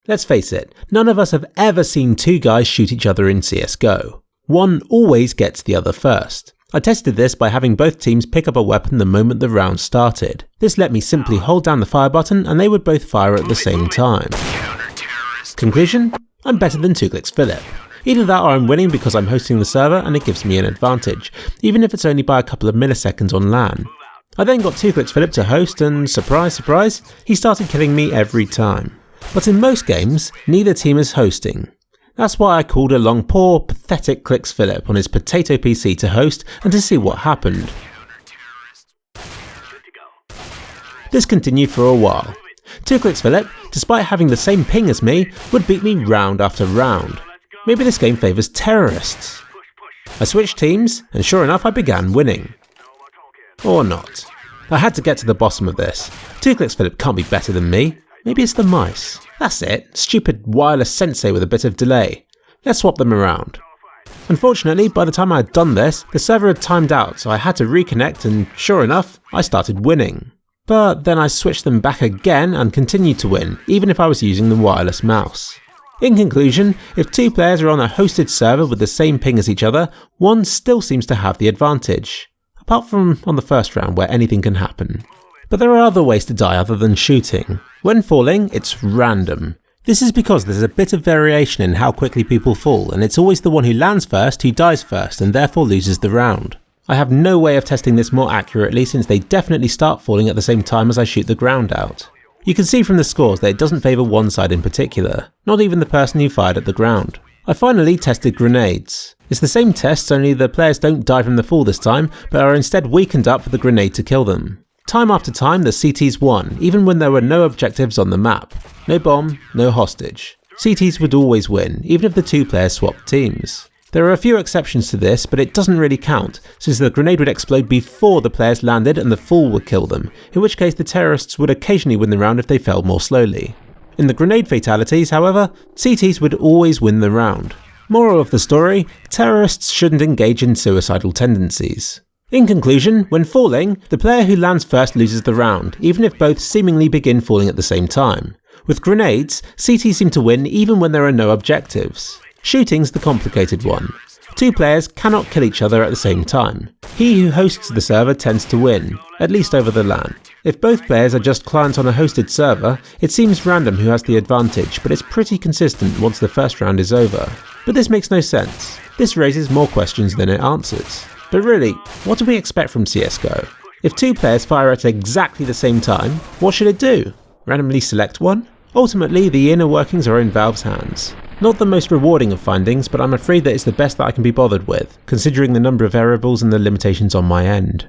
Let's face it, none of us have ever seen two guys shoot each other in CSGO. One always gets the other first. I tested this by having both teams pick up a weapon the moment the round started. This let me simply hold down the fire button and they would both fire at the same time. Conclusion? I'm better than 2clicks Philip. Either that or I'm winning because I'm hosting the server and it gives me an advantage, even if it's only by a couple of milliseconds on LAN. I then got 2clicks Philip to host and surprise surprise, he started killing me every time. But in most games, neither team is hosting. That's why I called along poor, pathetic Clicks Philip on his potato PC to host and to see what happened. This continued for a while. 2clicks Philip, despite having the same ping as me, would beat me round after round. Maybe this game favours terrorists. I switched teams, and sure enough I began winning. Or not. I had to get to the bottom of this. 2clicks Philip can't be better than me. Maybe it's the mice. That's it, stupid wireless sensei with a bit of delay. Let's swap them around. Unfortunately, by the time I had done this, the server had timed out, so I had to reconnect and sure enough, I started winning. But then I switched them back again and continued to win, even if I was using the wireless mouse. In conclusion, if two players are on a hosted server with the same ping as each other, one still seems to have the advantage. Apart from on the first round where anything can happen. But there are other ways to die other than shooting. When falling, it's random. This is because there's a bit of variation in how quickly people fall, and it's always the one who lands first who dies first and therefore loses the round. I have no way of testing this more accurately since they definitely start falling at the same time as I shoot the ground out. You can see from the scores that it doesn't favour one side in particular, not even the person who fired at the ground. I finally tested grenades. It's the same test, only the players don't die from the fall this time, but are instead weakened up for the grenade to kill them. Time after time the CTs won, even when there were no objectives on the map. No bomb, no hostage. CTs would always win, even if the two players swapped teams. There are a few exceptions to this, but it doesn't really count, since the grenade would explode before the players landed and the fall would kill them, in which case the terrorists would occasionally win the round if they fell more slowly. In the grenade fatalities, however, CTs would always win the round. Moral of the story, terrorists shouldn't engage in suicidal tendencies. In conclusion, when falling, the player who lands first loses the round, even if both seemingly begin falling at the same time. With grenades, CTs seem to win even when there are no objectives. Shooting's the complicated one. Two players cannot kill each other at the same time. He who hosts the server tends to win, at least over the LAN. If both players are just clients on a hosted server, it seems random who has the advantage, but it's pretty consistent once the first round is over. But this makes no sense. This raises more questions than it answers. But really, what do we expect from CSGO? If two players fire at exactly the same time, what should it do? Randomly select one? Ultimately, the inner workings are in Valve's hands. Not the most rewarding of findings, but I'm afraid that it's the best that I can be bothered with, considering the number of variables and the limitations on my end.